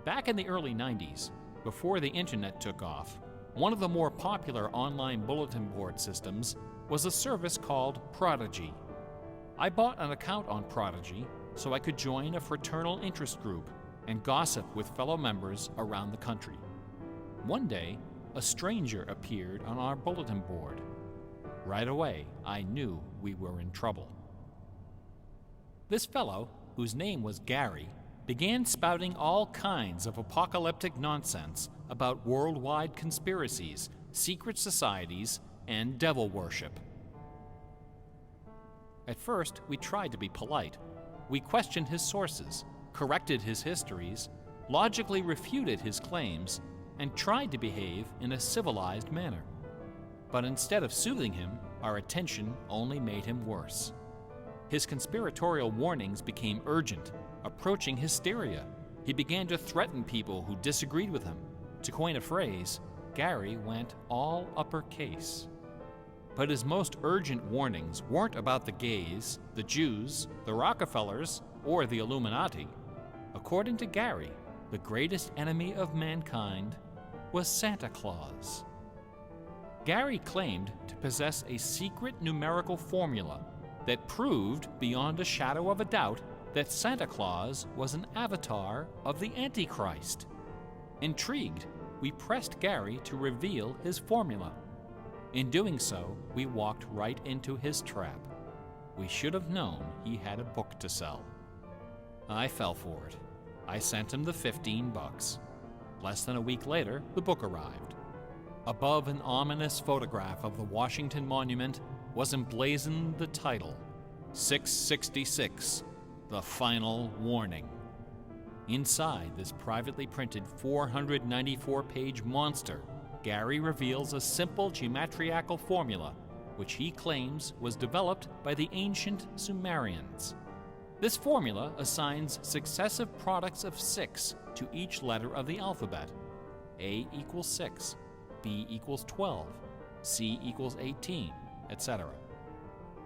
Back in the early 90s, before the internet took off, one of the more popular online bulletin board systems was a service called Prodigy. I bought an account on Prodigy so I could join a fraternal interest group and gossip with fellow members around the country. One day, a stranger appeared on our bulletin board. Right away, I knew we were in trouble. This fellow, whose name was Gary, began spouting all kinds of apocalyptic nonsense about worldwide conspiracies, secret societies, and devil worship. At first, we tried to be polite. We questioned his sources, corrected his histories, logically refuted his claims, and tried to behave in a civilized manner. But instead of soothing him, our attention only made him worse. His conspiratorial warnings became urgent, approaching hysteria. He began to threaten people who disagreed with him. To coin a phrase, Gary went all uppercase. But his most urgent warnings weren't about the gays, the Jews, the Rockefellers, or the Illuminati. According to Gary, the greatest enemy of mankind was Santa Claus. Gary claimed to possess a secret numerical formula that proved beyond a shadow of a doubt that Santa Claus was an avatar of the Antichrist. Intrigued, we pressed Gary to reveal his formula. In doing so, we walked right into his trap. We should have known he had a book to sell. I fell for it. I sent him the $15. Less than a week later, the book arrived. Above an ominous photograph of the Washington Monument was emblazoned the title, 666, The Final Warning. Inside this privately printed 494-page monster, Gary reveals a simple geometrical formula, which he claims was developed by the ancient Sumerians. This formula assigns successive products of 6 to each letter of the alphabet. A equals 6, B equals 12, C equals 18, etc.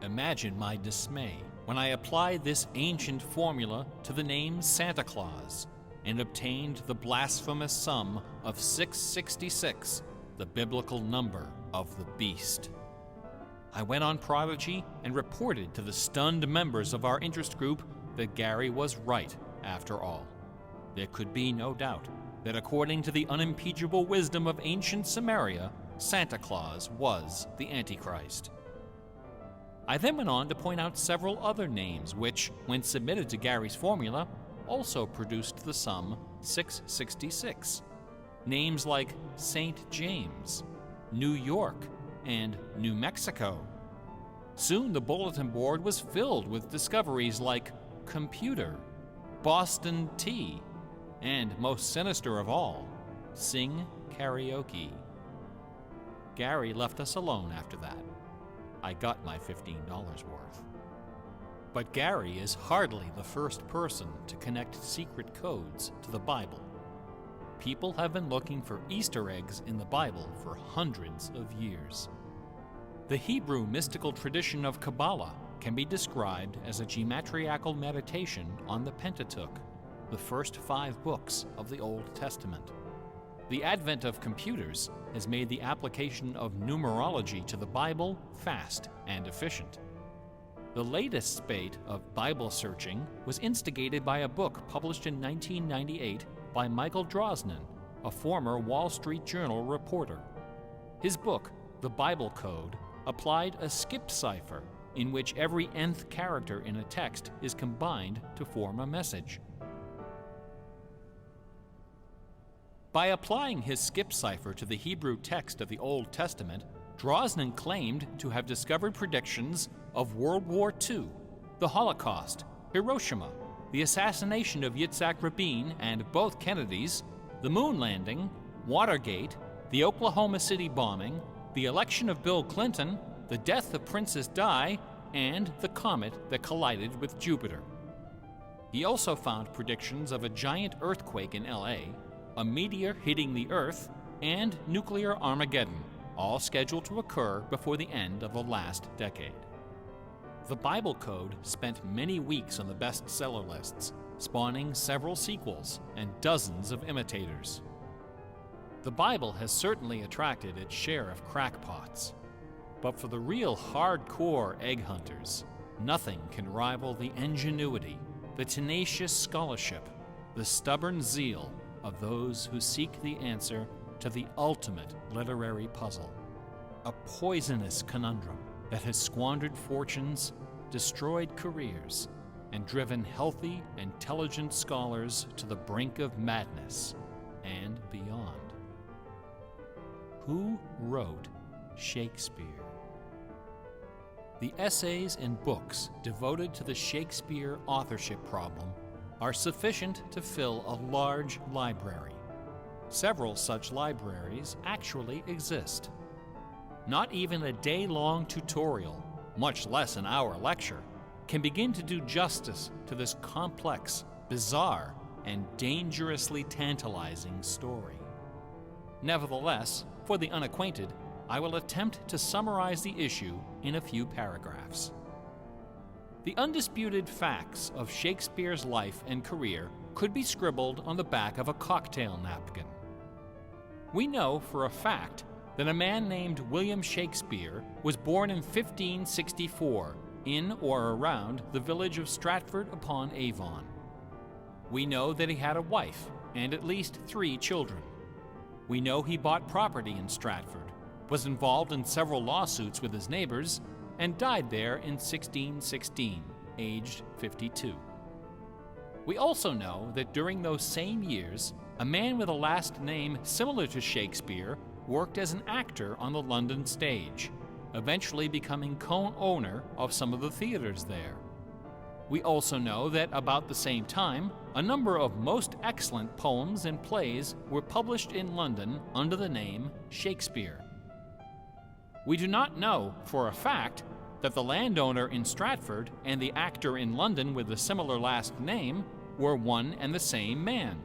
Imagine my dismay when I applied this ancient formula to the name Santa Claus and obtained the blasphemous sum of 666, the biblical number of the beast. I went on Prodigy and reported to the stunned members of our interest group that Gary was right after all. There could be no doubt that according to the unimpeachable wisdom of ancient Samaria, Santa Claus was the Antichrist. I then went on to point out several other names which, when submitted to Gary's formula, also produced the sum 666. Names like St. James, New York, and New Mexico. Soon the bulletin board was filled with discoveries like computer, Boston tea, and most sinister of all, sing karaoke. Gary left us alone after that. I got my $15 worth. But Gary is hardly the first person to connect secret codes to the Bible. People have been looking for Easter eggs in the Bible for hundreds of years. The Hebrew mystical tradition of Kabbalah can be described as a geometrical meditation on the Pentateuch, the first 5 books of the Old Testament. The advent of computers has made the application of numerology to the Bible fast and efficient. The latest spate of Bible searching was instigated by a book published in 1998 by Michael Drosnin, a former Wall Street Journal reporter. His book, The Bible Code, applied a skip cipher in which every nth character in a text is combined to form a message. By applying his skip cipher to the Hebrew text of the Old Testament, Drosnin claimed to have discovered predictions of World War II, the Holocaust, Hiroshima, the assassination of Yitzhak Rabin and both Kennedys, the moon landing, Watergate, the Oklahoma City bombing, the election of Bill Clinton, the death of Princess Di, and the comet that collided with Jupiter. He also found predictions of a giant earthquake in LA, a meteor hitting the Earth, and nuclear Armageddon, all scheduled to occur before the end of the last decade. The Bible Code spent many weeks on the bestseller lists, spawning several sequels and dozens of imitators. The Bible has certainly attracted its share of crackpots, but for the real hardcore egg hunters, nothing can rival the ingenuity, the tenacious scholarship, the stubborn zeal of those who seek the answer to the ultimate literary puzzle, a poisonous conundrum that has squandered fortunes, destroyed careers, and driven healthy, intelligent scholars to the brink of madness and beyond. Who wrote Shakespeare? The essays and books devoted to the Shakespeare authorship problem are sufficient to fill a large library. Several such libraries actually exist. Not even a day-long tutorial, much less an hour lecture, can begin to do justice to this complex, bizarre, and dangerously tantalizing story. Nevertheless, for the unacquainted, I will attempt to summarize the issue in a few paragraphs. The undisputed facts of Shakespeare's life and career could be scribbled on the back of a cocktail napkin. We know for a fact that a man named William Shakespeare was born in 1564 in or around the village of Stratford-upon-Avon. We know that he had a wife and at least 3 children. We know he bought property in Stratford, was involved in several lawsuits with his neighbors, and died there in 1616, aged 52. We also know that during those same years, a man with a last name similar to Shakespeare worked as an actor on the London stage, eventually becoming co-owner of some of the theaters there. We also know that about the same time, a number of most excellent poems and plays were published in London under the name Shakespeare. We do not know for a fact that the landowner in Stratford and the actor in London with a similar last name were one and the same man.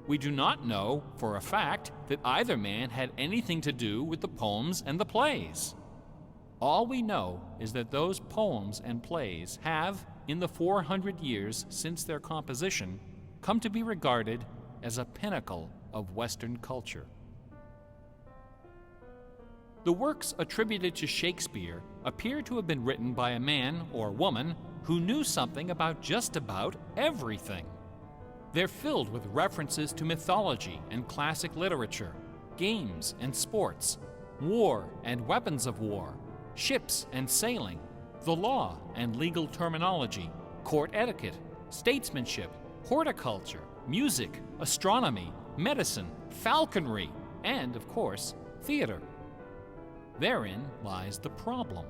We do not know for a fact that either man had anything to do with the poems and the plays. All we know is that those poems and plays have, in the 400 years since their composition, come to be regarded as a pinnacle of Western culture. The works attributed to Shakespeare appear to have been written by a man or woman who knew something about just about everything. They're filled with references to mythology and classic literature, games and sports, war and weapons of war, ships and sailing, the law and legal terminology, court etiquette, statesmanship, horticulture, music, astronomy, medicine, falconry, and, of course, theater. Therein lies the problem.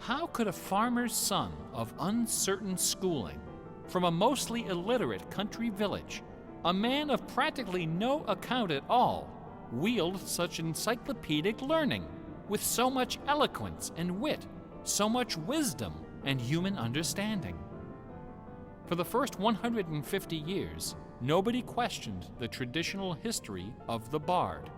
How could a farmer's son of uncertain schooling, from a mostly illiterate country village, a man of practically no account at all, wield such encyclopedic learning, with so much eloquence and wit, so much wisdom and human understanding? For the first 150 years, nobody questioned the traditional history of the bard.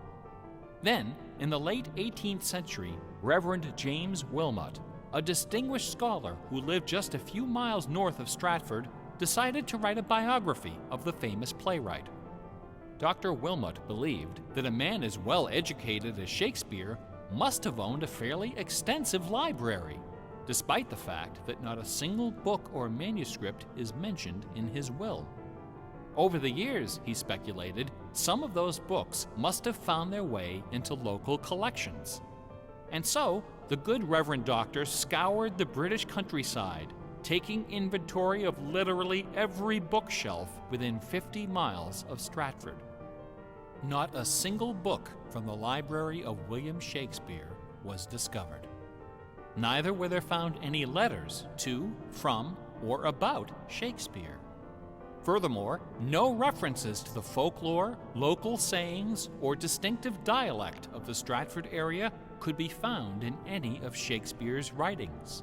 Then, in the late 18th century, Reverend James Wilmot, a distinguished scholar who lived just a few miles north of Stratford, decided to write a biography of the famous playwright. Dr. Wilmot believed that a man as well educated as Shakespeare must have owned a fairly extensive library, despite the fact that not a single book or manuscript is mentioned in his will. Over the years, he speculated, some of those books must have found their way into local collections. And so, the good Reverend Doctor scoured the British countryside, taking inventory of literally every bookshelf within 50 miles of Stratford. Not a single book from the library of William Shakespeare was discovered. Neither were there found any letters to, from, or about Shakespeare. Furthermore, no references to the folklore, local sayings, or distinctive dialect of the Stratford area could be found in any of Shakespeare's writings.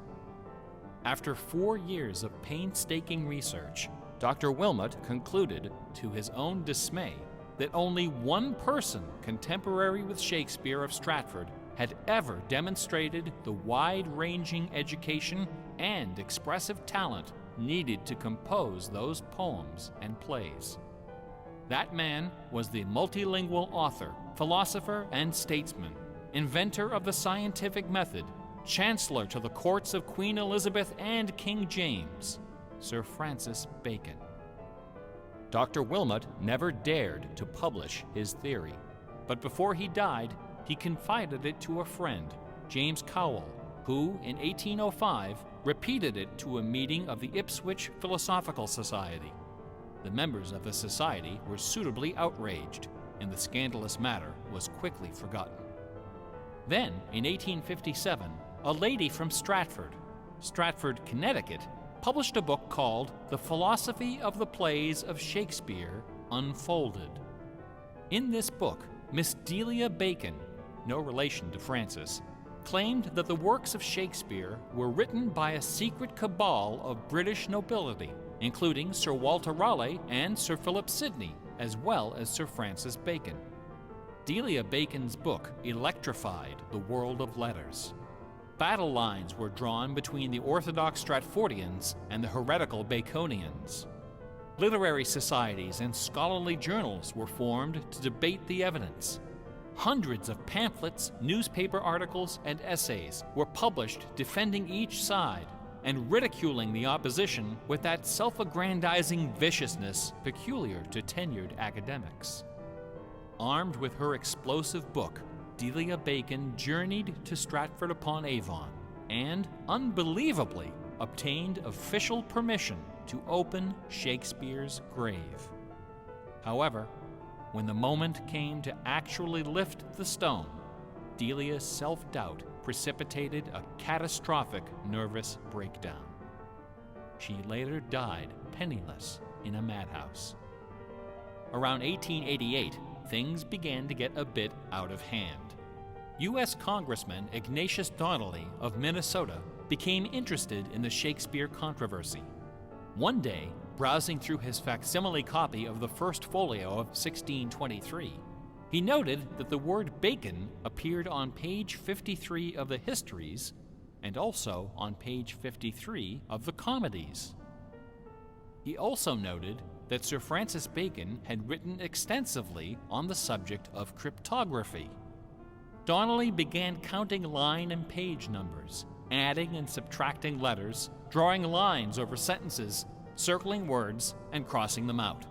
After 4 years of painstaking research, Dr. Wilmot concluded, to his own dismay, that only one person contemporary with Shakespeare of Stratford had ever demonstrated the wide-ranging education and expressive talent needed to compose those poems and plays. That man was the multilingual author, philosopher, and statesman, inventor of the scientific method, chancellor to the courts of Queen Elizabeth and King James, Sir Francis Bacon. Dr. Wilmot never dared to publish his theory, but before he died, he confided it to a friend, James Cowell, who, in 1805, repeated it to a meeting of the Ipswich Philosophical Society. The members of the society were suitably outraged, and the scandalous matter was quickly forgotten. Then, in 1857, a lady from Stratford, Connecticut, published a book called The Philosophy of the Plays of Shakespeare Unfolded. In this book, Miss Delia Bacon, no relation to Francis, claimed that the works of Shakespeare were written by a secret cabal of British nobility, including Sir Walter Raleigh and Sir Philip Sidney, as well as Sir Francis Bacon. Delia Bacon's book electrified the world of letters. Battle lines were drawn between the orthodox Stratfordians and the heretical Baconians. Literary societies and scholarly journals were formed to debate the evidence. Hundreds of pamphlets, newspaper articles, and essays were published defending each side and ridiculing the opposition with that self-aggrandizing viciousness peculiar to tenured academics. Armed with her explosive book, Delia Bacon journeyed to Stratford-upon-Avon and, unbelievably, obtained official permission to open Shakespeare's grave. However, when the moment came to actually lift the stone, Delia's self-doubt precipitated a catastrophic nervous breakdown. She later died penniless in a madhouse. Around 1888, things began to get a bit out of hand. U.S. Congressman Ignatius Donnelly of Minnesota became interested in the Shakespeare controversy. One day, browsing through his facsimile copy of the First Folio of 1623, he noted that the word bacon appeared on page 53 of the Histories and also on page 53 of the Comedies. He also noted that Sir Francis Bacon had written extensively on the subject of cryptography. Donnelly began counting line and page numbers, adding and subtracting letters, drawing lines over sentences, circling words, and crossing them out.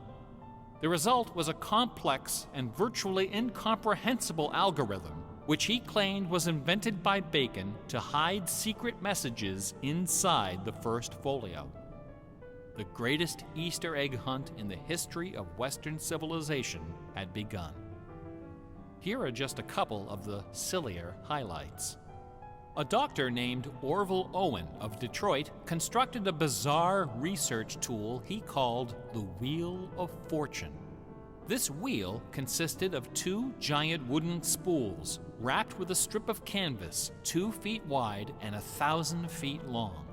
The result was a complex and virtually incomprehensible algorithm, which he claimed was invented by Bacon to hide secret messages inside the First Folio. The greatest Easter egg hunt in the history of Western civilization had begun. Here are just a couple of the sillier highlights. A doctor named Orville Owen of Detroit constructed a bizarre research tool he called the Wheel of Fortune. This wheel consisted of two giant wooden spools wrapped with a strip of canvas 2 feet wide and 1,000 feet long.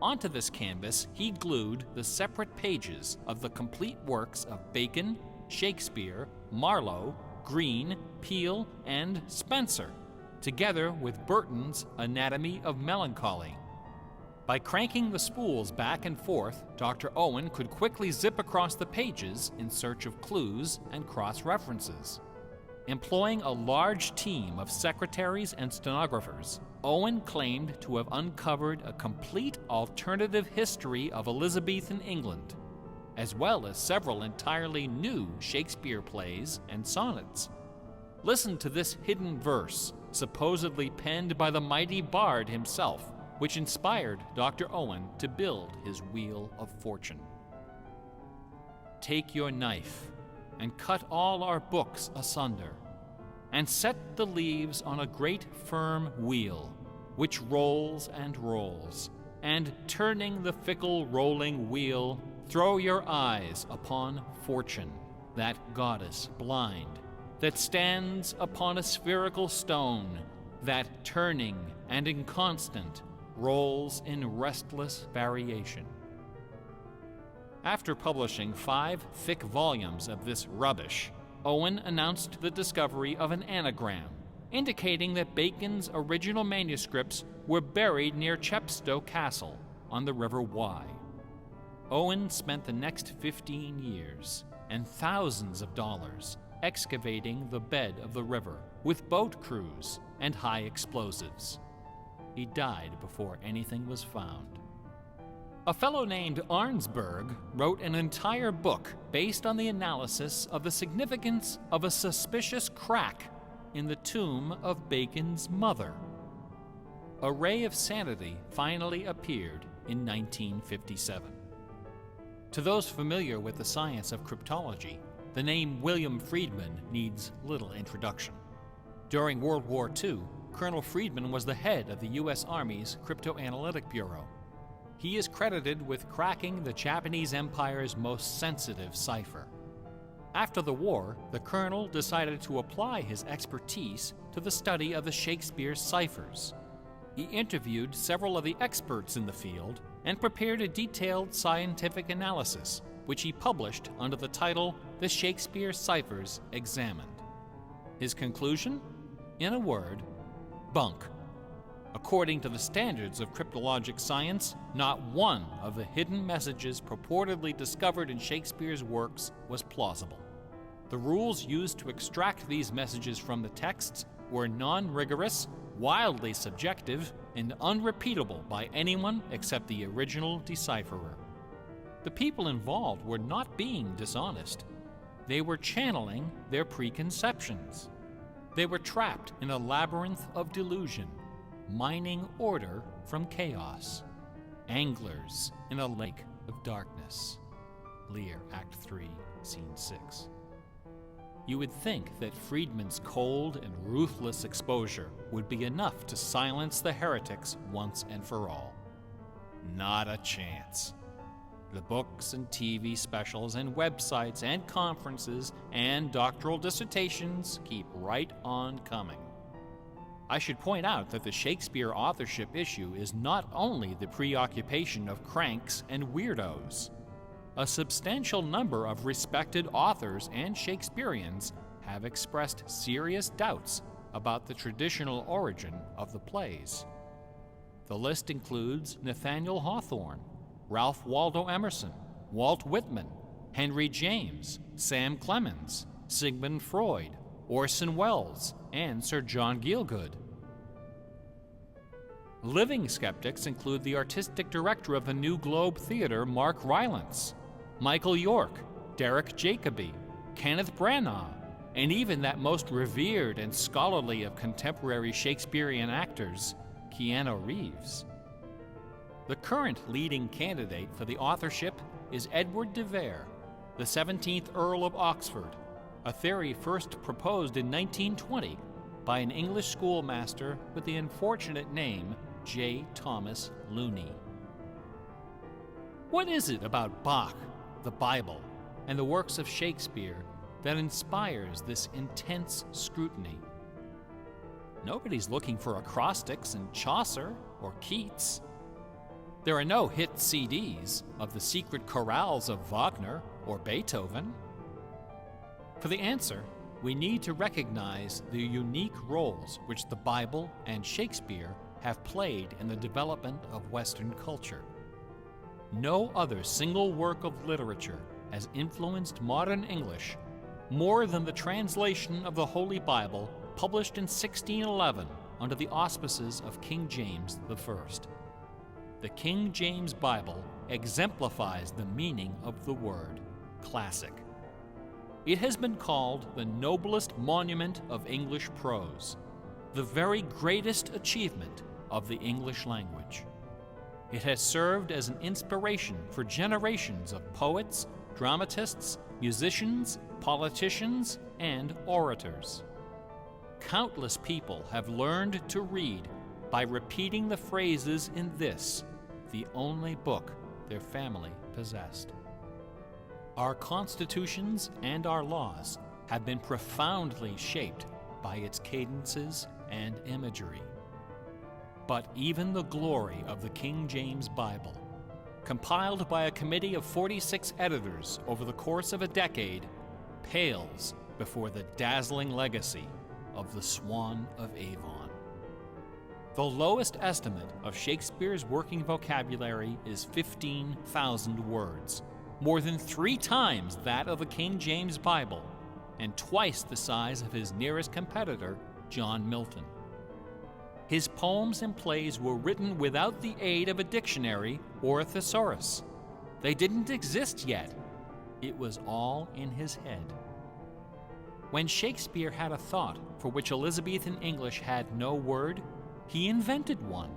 Onto this canvas, he glued the separate pages of the complete works of Bacon, Shakespeare, Marlowe, Greene, Peele, and Spenser, together with Burton's Anatomy of Melancholy. By cranking the spools back and forth, Dr. Owen could quickly zip across the pages in search of clues and cross-references. Employing a large team of secretaries and stenographers, Owen claimed to have uncovered a complete alternative history of Elizabethan England, as well as several entirely new Shakespeare plays and sonnets. Listen to this hidden verse, supposedly penned by the mighty bard himself, which inspired Dr. Owen to build his Wheel of Fortune. Take your knife and cut all our books asunder, and set the leaves on a great firm wheel, which rolls and rolls, and turning the fickle rolling wheel, throw your eyes upon Fortune, that goddess blind, that stands upon a spherical stone, that turning and inconstant rolls in restless variation. After publishing 5 thick volumes of this rubbish, Owen announced the discovery of an anagram, indicating that Bacon's original manuscripts were buried near Chepstow Castle on the River Wye. Owen spent the next 15 years and thousands of dollars excavating the bed of the river with boat crews and high explosives. He died before anything was found. A fellow named Arnsberg wrote an entire book based on the analysis of the significance of a suspicious crack in the tomb of Bacon's mother. A Ray of Sanity finally appeared in 1957. To those familiar with the science of cryptology, the name William Friedman needs little introduction. During World War II, Colonel Friedman was the head of the U.S. Army's Cryptoanalytic Bureau. He is credited with cracking the Japanese Empire's most sensitive cipher. After the war, the colonel decided to apply his expertise to the study of the Shakespeare ciphers. He interviewed several of the experts in the field and prepared a detailed scientific analysis, which he published under the title The Shakespeare Ciphers Examined. His conclusion? In a word, bunk. According to the standards of cryptologic science, not one of the hidden messages purportedly discovered in Shakespeare's works was plausible. The rules used to extract these messages from the texts were non-rigorous, wildly subjective, and unrepeatable by anyone except the original decipherer. The people involved were not being dishonest. They were channeling their preconceptions. They were trapped in a labyrinth of delusion, mining order from chaos. Anglers in a lake of darkness. Lear, Act 3, Scene 6. You would think that Friedman's cold and ruthless exposure would be enough to silence the heretics once and for all. Not a chance. The books and TV specials and websites and conferences and doctoral dissertations keep right on coming. I should point out that the Shakespeare authorship issue is not only the preoccupation of cranks and weirdos. A substantial number of respected authors and Shakespeareans have expressed serious doubts about the traditional origin of the plays. The list includes Nathaniel Hawthorne, Ralph Waldo Emerson, Walt Whitman, Henry James, Sam Clemens, Sigmund Freud, Orson Welles, and Sir John Gielgud. Living skeptics include the artistic director of the New Globe Theatre, Mark Rylance, Michael York, Derek Jacobi, Kenneth Branagh, and even that most revered and scholarly of contemporary Shakespearean actors, Keanu Reeves. The current leading candidate for the authorship is Edward de Vere, the 17th Earl of Oxford, a theory first proposed in 1920 by an English schoolmaster with the unfortunate name J. Thomas Looney. What is it about Bach, the Bible, and the works of Shakespeare that inspires this intense scrutiny? Nobody's looking for acrostics in Chaucer or Keats. There are no hit CDs of the secret chorales of Wagner or Beethoven. For the answer, we need to recognize the unique roles which the Bible and Shakespeare have played in the development of Western culture. No other single work of literature has influenced modern English more than the translation of the Holy Bible published in 1611 under the auspices of King James I. The King James Bible exemplifies the meaning of the word classic. It has been called the noblest monument of English prose, the very greatest achievement of the English language. It has served as an inspiration for generations of poets, dramatists, musicians, politicians, and orators. Countless people have learned to read by repeating the phrases in this, the only book their family possessed. Our constitutions and our laws have been profoundly shaped by its cadences and imagery. But even the glory of the King James Bible, compiled by a committee of 46 editors over the course of a decade, pales before the dazzling legacy of the Swan of Avon. The lowest estimate of Shakespeare's working vocabulary is 15,000 words, more than 3 times that of the King James Bible, and twice the size of his nearest competitor, John Milton. His poems and plays were written without the aid of a dictionary or a thesaurus. They didn't exist yet. It was all in his head. When Shakespeare had a thought for which Elizabethan English had no word, he invented one.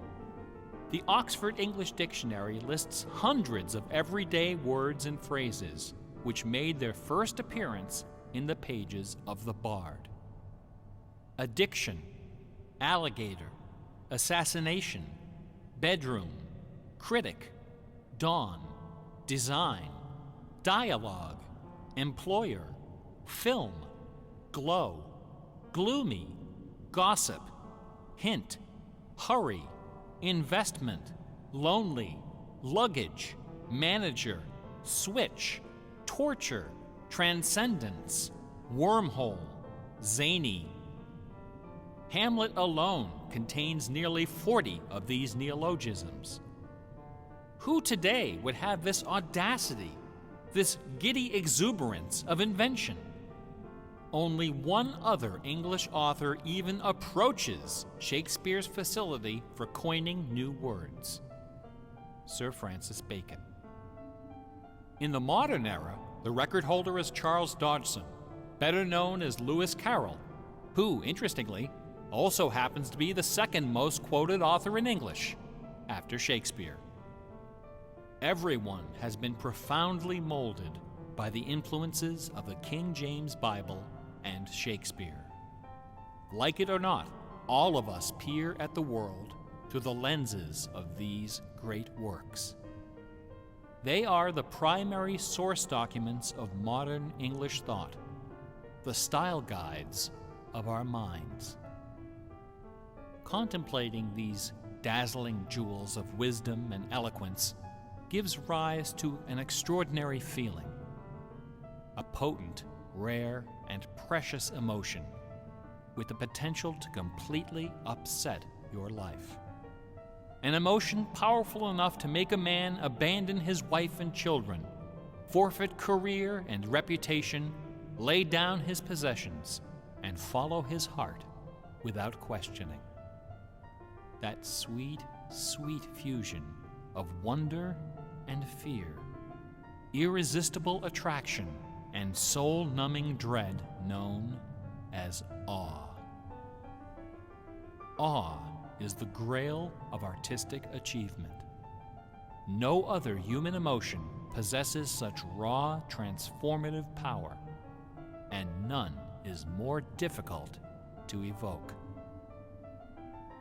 The Oxford English Dictionary lists hundreds of everyday words and phrases which made their first appearance in the pages of the Bard. Addiction, alligator, assassination, bedroom, critic, dawn, design, dialogue, employer, film, glow, gloomy, gossip, hint, hurry, investment, lonely, luggage, manager, switch, torture, transcendence, wormhole, zany. Hamlet alone contains nearly 40 of these neologisms. Who today would have this audacity, this giddy exuberance of invention? Only one other English author even approaches Shakespeare's facility for coining new words: Sir Francis Bacon. In the modern era, the record holder is Charles Dodgson, better known as Lewis Carroll, who, interestingly, also happens to be the second most quoted author in English, after Shakespeare. Everyone has been profoundly molded by the influences of the King James Bible and Shakespeare. Like it or not, all of us peer at the world through the lenses of these great works. They are the primary source documents of modern English thought, the style guides of our minds. Contemplating these dazzling jewels of wisdom and eloquence gives rise to an extraordinary feeling, a potent, rare, and precious emotion with the potential to completely upset your life. An emotion powerful enough to make a man abandon his wife and children, forfeit career and reputation, lay down his possessions, and follow his heart without questioning. That sweet, sweet fusion of wonder and fear, irresistible attraction, and soul-numbing dread known as awe. Awe is the grail of artistic achievement. No other human emotion possesses such raw, transformative power, and none is more difficult to evoke.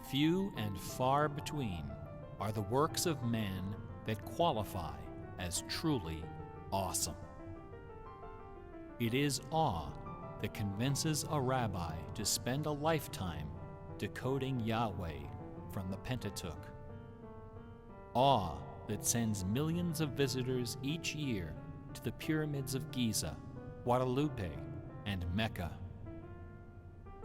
Few and far between are the works of man that qualify as truly awesome. It is awe that convinces a rabbi to spend a lifetime decoding Yahweh from the Pentateuch. Awe that sends millions of visitors each year to the pyramids of Giza, Guadalupe, and Mecca.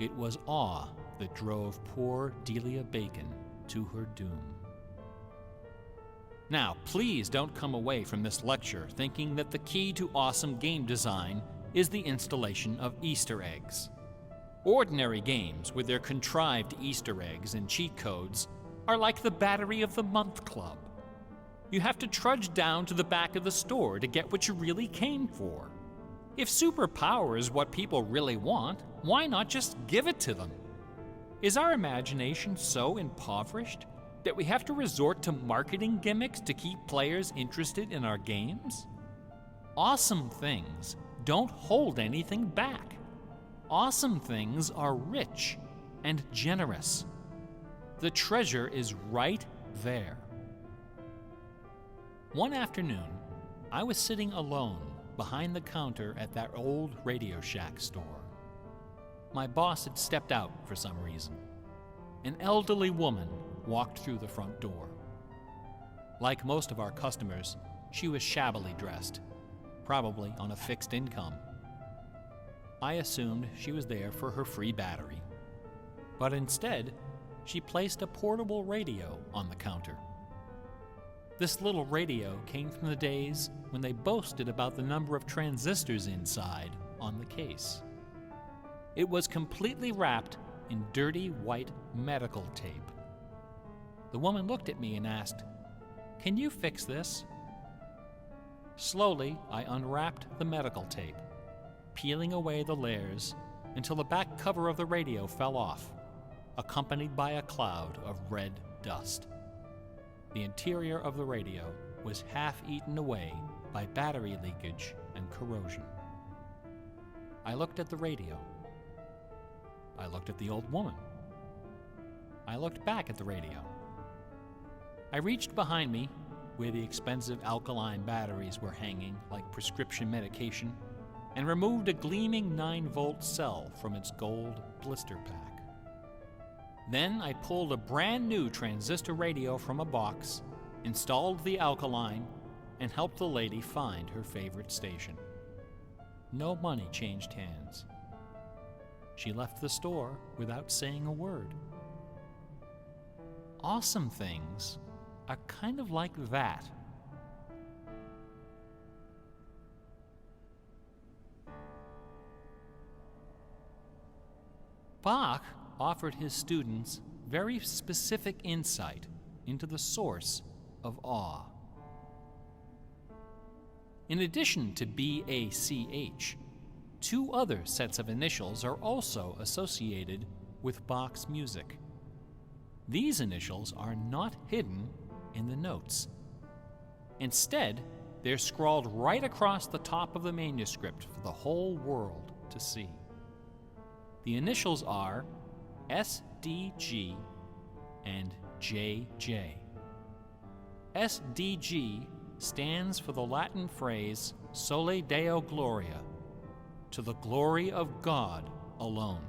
It was awe that drove poor Delia Bacon to her doom. Now, please don't come away from this lecture thinking that the key to awesome game design is the installation of Easter eggs. Ordinary games with their contrived Easter eggs and cheat codes are like the Battery of the Month Club. You have to trudge down to the back of the store to get what you really came for. If superpower is what people really want, why not just give it to them? Is our imagination so impoverished that we have to resort to marketing gimmicks to keep players interested in our games? Awesome things don't hold anything back. Awesome things are rich and generous. The treasure is right there. One afternoon, I was sitting alone behind the counter at that old Radio Shack store. My boss had stepped out for some reason. An elderly woman walked through the front door. Like most of our customers, she was shabbily dressed, probably on a fixed income. I assumed she was there for her free battery. But instead, she placed a portable radio on the counter. This little radio came from the days when they boasted about the number of transistors inside on the case. It was completely wrapped in dirty white medical tape. The woman looked at me and asked, "Can you fix this?" Slowly, I unwrapped the medical tape, peeling away the layers until the back cover of the radio fell off, accompanied by a cloud of red dust. The interior of the radio was half eaten away by battery leakage and corrosion. I looked at the radio. I looked at the old woman. I looked back at the radio. I reached behind me, where the expensive alkaline batteries were hanging like prescription medication, and removed a gleaming 9-volt cell from its gold blister pack. Then I pulled a brand new transistor radio from a box, installed the alkaline, and helped the lady find her favorite station. No money changed hands. She left the store without saying a word. Awesome things are kind of like that. Bach offered his students very specific insight into the source of awe. In addition to B-A-C-H, 2 other sets of initials are also associated with Bach's music. These initials are not hidden in the notes. Instead, they're scrawled right across the top of the manuscript for the whole world to see. The initials are S-D-G and J-J. S-D-G stands for the Latin phrase Sole Deo Gloria, to the glory of God alone.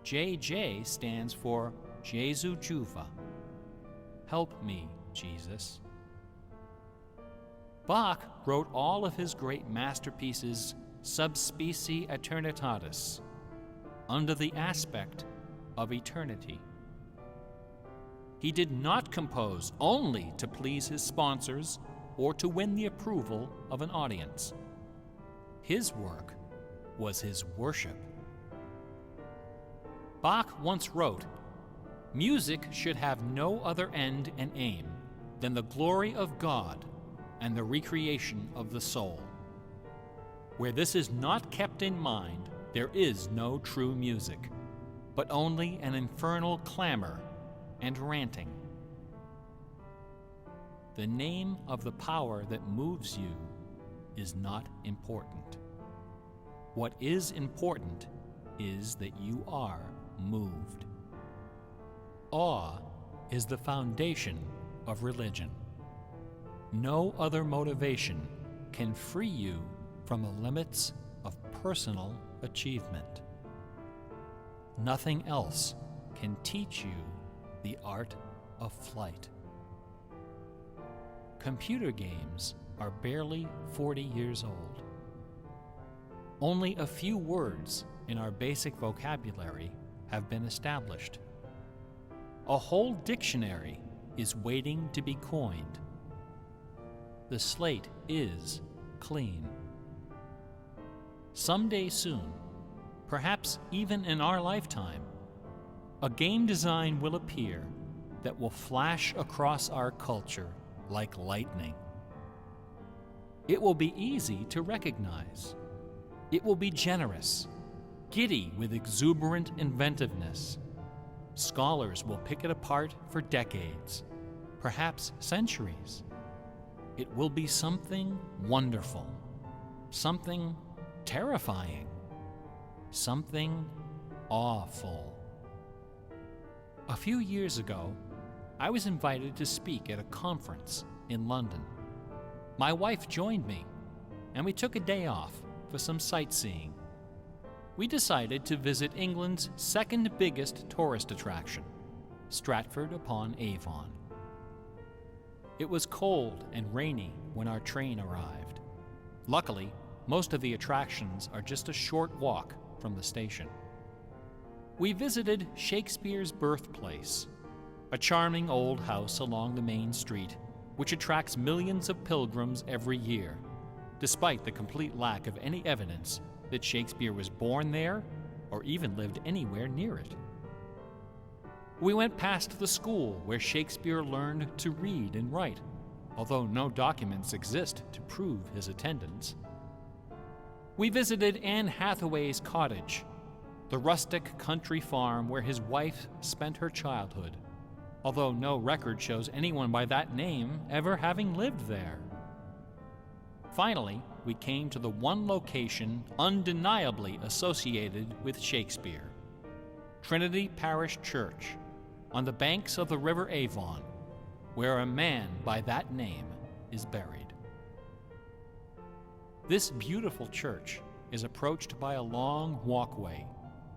J-J stands for Jesu Juva, help me, Jesus. Bach wrote all of his great masterpieces sub specie aeternitatis, under the aspect of eternity. He did not compose only to please his sponsors or to win the approval of an audience. His work was his worship. Bach once wrote, "Music should have no other end and aim than the glory of God and the recreation of the soul. Where this is not kept in mind, there is no true music, but only an infernal clamor and ranting." The name of the power that moves you is not important. What is important is that you are moved. Awe is the foundation of religion. No other motivation can free you from the limits of personal achievement. Nothing else can teach you the art of flight. Computer games are barely 40 years old. Only a few words in our basic vocabulary have been established. A whole dictionary is waiting to be coined. The slate is clean. Someday soon, perhaps even in our lifetime, a game design will appear that will flash across our culture like lightning. It will be easy to recognize. It will be generous, giddy with exuberant inventiveness. Scholars will pick it apart for decades, perhaps centuries. It will be something wonderful, something terrifying, something awful. A few years ago, I was invited to speak at a conference in London. My wife joined me, and we took a day off for some sightseeing. We decided to visit England's second biggest tourist attraction, Stratford-upon-Avon. It was cold and rainy when our train arrived. Luckily, most of the attractions are just a short walk from the station. We visited Shakespeare's birthplace, a charming old house along the main street, which attracts millions of pilgrims every year, despite the complete lack of any evidence that Shakespeare was born there or even lived anywhere near it. We went past the school where Shakespeare learned to read and write, although no documents exist to prove his attendance. We visited Anne Hathaway's cottage, the rustic country farm where his wife spent her childhood, although no record shows anyone by that name ever having lived there. Finally, we came to the one location undeniably associated with Shakespeare, Trinity Parish Church, on the banks of the River Avon, where a man by that name is buried. This beautiful church is approached by a long walkway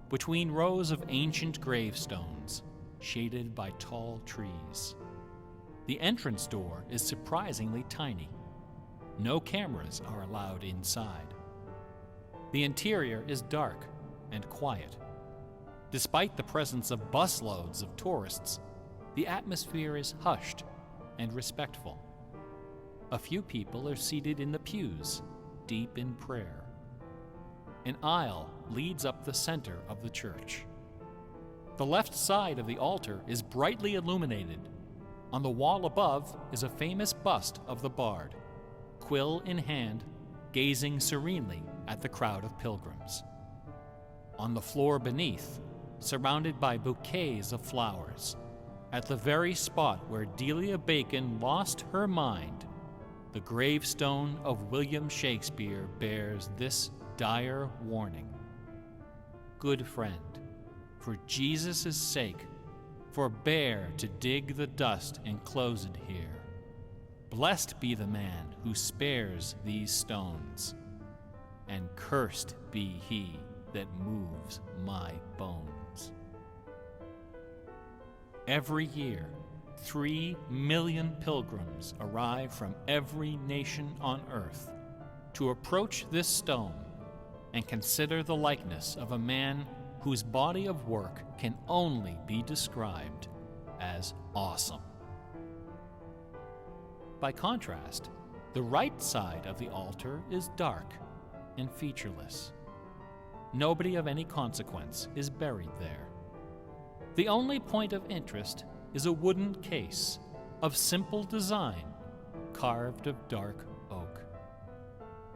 between rows of ancient gravestones, shaded by tall trees. The entrance door is surprisingly tiny. No cameras are allowed inside. The interior is dark and quiet. Despite the presence of busloads of tourists, the atmosphere is hushed and respectful. A few people are seated in the pews, deep in prayer. An aisle leads up the center of the church. The left side of the altar is brightly illuminated. On the wall above is a famous bust of the bard, quill in hand, gazing serenely at the crowd of pilgrims. On the floor beneath, surrounded by bouquets of flowers, at the very spot where Delia Bacon lost her mind, the gravestone of William Shakespeare bears this dire warning. Good friend, for Jesus' sake, forbear to dig the dust enclosed here. Blessed be the man who spares these stones, and cursed be he that moves my bones. Every year, 3 million pilgrims arrive from every nation on earth to approach this stone and consider the likeness of a man whose body of work can only be described as awesome. By contrast, the right side of the altar is dark and featureless. Nobody of any consequence is buried there. The only point of interest is a wooden case of simple design, carved of dark oak.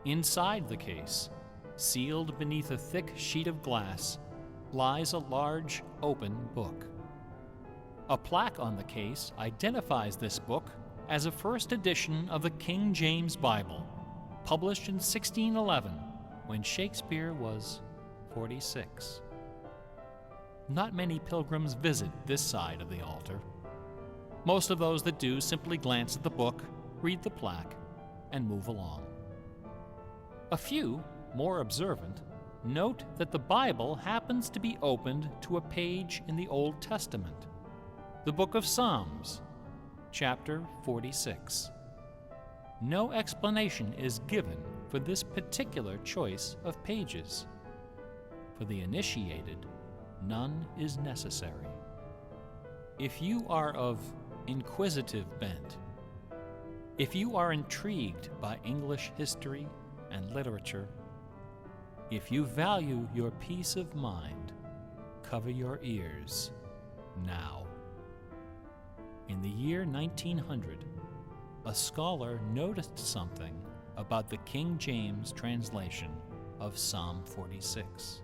Inside the case, sealed beneath a thick sheet of glass, lies a large open book. A plaque on the case identifies this book as a first edition of the King James Bible, published in 1611 when Shakespeare was 46. Not many pilgrims visit this side of the altar. Most of those that do simply glance at the book, read the plaque, and move along. A few, more observant, note that the Bible happens to be opened to a page in the Old Testament, the book of Psalms, chapter 46. No explanation is given for this particular choice of pages. For the initiated, none is necessary. If you are of inquisitive bent, if you are intrigued by English history and literature, if you value your peace of mind, cover your ears now. In the year 1900, a scholar noticed something about the King James translation of Psalm 46.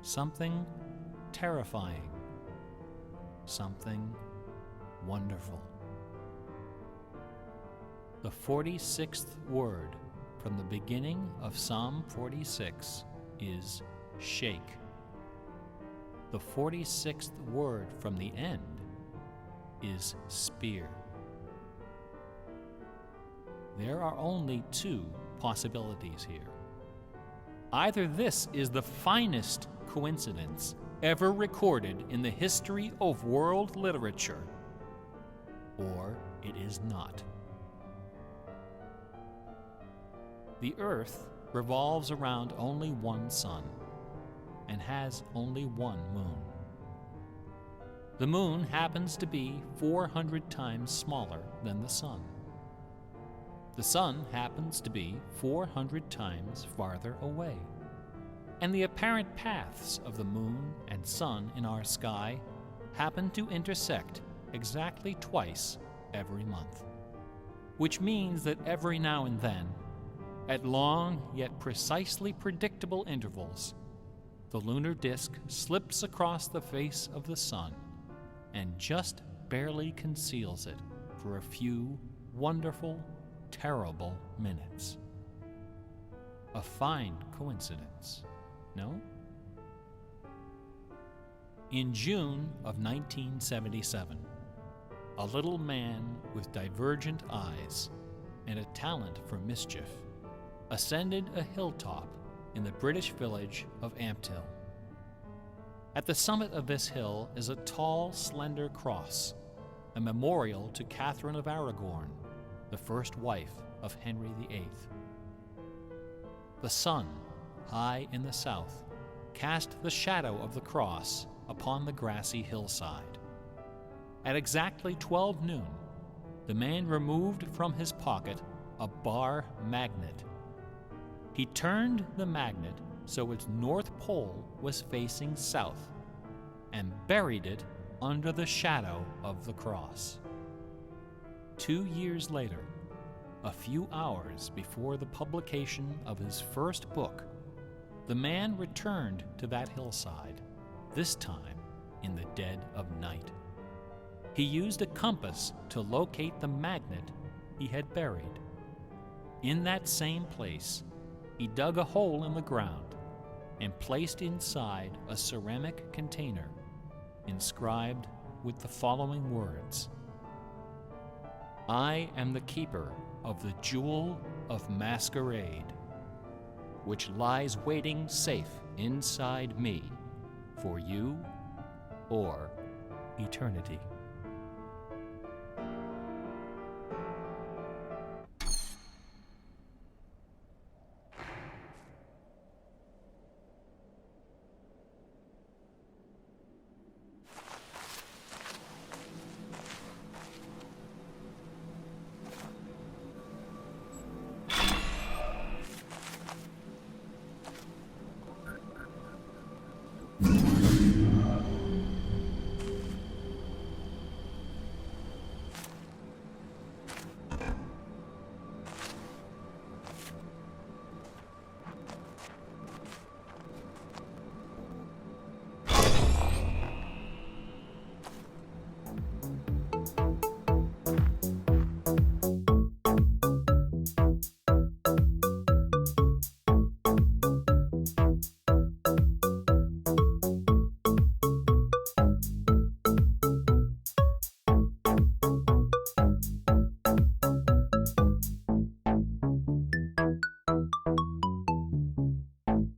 Something terrifying, something wonderful. The 46th word from the beginning of Psalm 46 is shake. The 46th word from the end is spear. There are only 2 possibilities here. Either this is the finest coincidence ever recorded in the history of world literature, or it is not. The earth revolves around only one sun. and has only one moon. The moon happens to be 400 times smaller than the sun. The sun happens to be 400 times farther away. And the apparent paths of the moon and sun in our sky happen to intersect exactly twice every month, which means that every now and then, at long yet precisely predictable intervals, the lunar disk slips across the face of the sun and just barely conceals it for a few wonderful, terrible minutes. A fine coincidence, no? In June of 1977, a little man with divergent eyes and a talent for mischief ascended a hilltop in the British village of Ampthill. At the summit of this hill is a tall, slender cross, a memorial to Catherine of Aragon, the first wife of Henry VIII. The sun, high in the south, cast the shadow of the cross upon the grassy hillside. At exactly 12 noon, the man removed from his pocket a bar magnet. He turned the magnet so its north pole was facing south and buried it under the shadow of the cross. 2 years later, a few hours before the publication of his first book, the man returned to that hillside, this time in the dead of night. He used a compass to locate the magnet he had buried. In that same place, he dug a hole in the ground and placed inside a ceramic container inscribed with the following words: "I am the keeper of the jewel of masquerade, which lies waiting safe inside me for you or eternity."